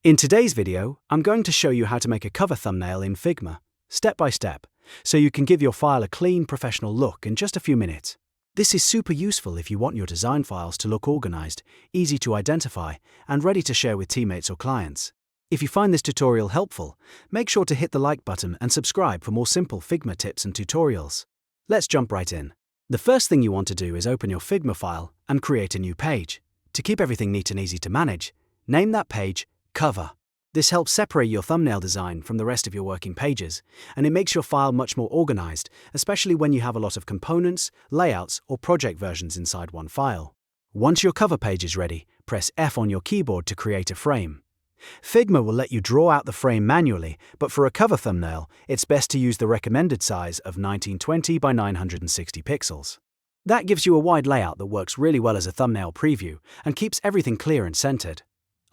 In today's video, I'm going to show you how to make a cover thumbnail in Figma, step by step, so you can give your file a clean, professional look in just a few minutes. This is super useful if you want your design files to look organized, easy to identify, and ready to share with teammates or clients. If you find this tutorial helpful, make sure to hit the like button and subscribe for more simple Figma tips and tutorials. Let's jump right in. The first thing you want to do is open your Figma file and create a new page. To keep everything neat and easy to manage, name that page Cover. This helps separate your thumbnail design from the rest of your working pages, and it makes your file much more organized, especially when you have a lot of components, layouts, or project versions inside one file. Once your cover page is ready, press F on your keyboard to create a frame. Figma will let you draw out the frame manually, but for a cover thumbnail, it's best to use the recommended size of 1920 by 960 pixels. That gives you a wide layout that works really well as a thumbnail preview and keeps everything clear and centered.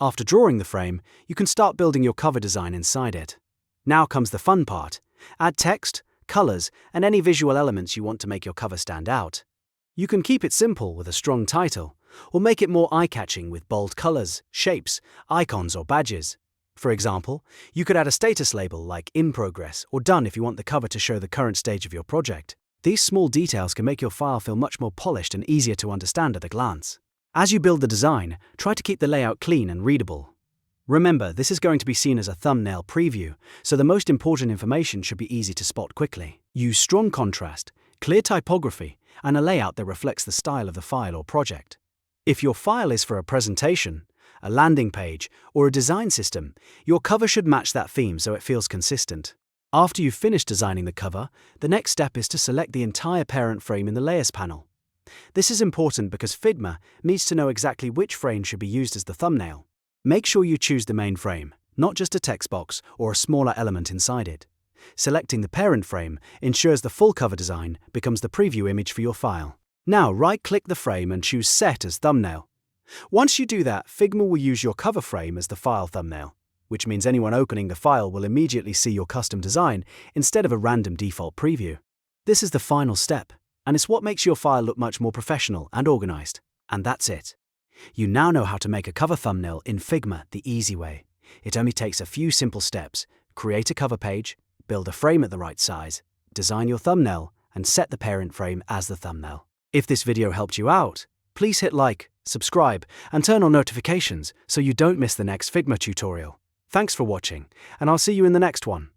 After drawing the frame, you can start building your cover design inside it. Now comes the fun part. Add text, colors, and any visual elements you want to make your cover stand out. You can keep it simple with a strong title, or make it more eye-catching with bold colors, shapes, icons, or badges. For example, you could add a status label like In Progress or Done if you want the cover to show the current stage of your project. These small details can make your file feel much more polished and easier to understand at a glance. As you build the design, try to keep the layout clean and readable. Remember, this is going to be seen as a thumbnail preview, so the most important information should be easy to spot quickly. Use strong contrast, clear typography, and a layout that reflects the style of the file or project. If your file is for a presentation, a landing page, or a design system, your cover should match that theme so it feels consistent. After you've finished designing the cover, the next step is to select the entire parent frame in the Layers panel. This is important because Figma needs to know exactly which frame should be used as the thumbnail. Make sure you choose the main frame, not just a text box or a smaller element inside it. Selecting the parent frame ensures the full cover design becomes the preview image for your file. Now right-click the frame and choose Set as Thumbnail. Once you do that, Figma will use your cover frame as the file thumbnail, which means anyone opening the file will immediately see your custom design instead of a random default preview. This is the final step, and it's what makes your file look much more professional and organized. And that's it. You now know how to make a cover thumbnail in Figma the easy way. It only takes a few simple steps. Create a cover page, build a frame at the right size, design your thumbnail, and set the parent frame as the thumbnail. If this video helped you out, please hit like, subscribe, and turn on notifications so you don't miss the next Figma tutorial. Thanks for watching, and I'll see you in the next one.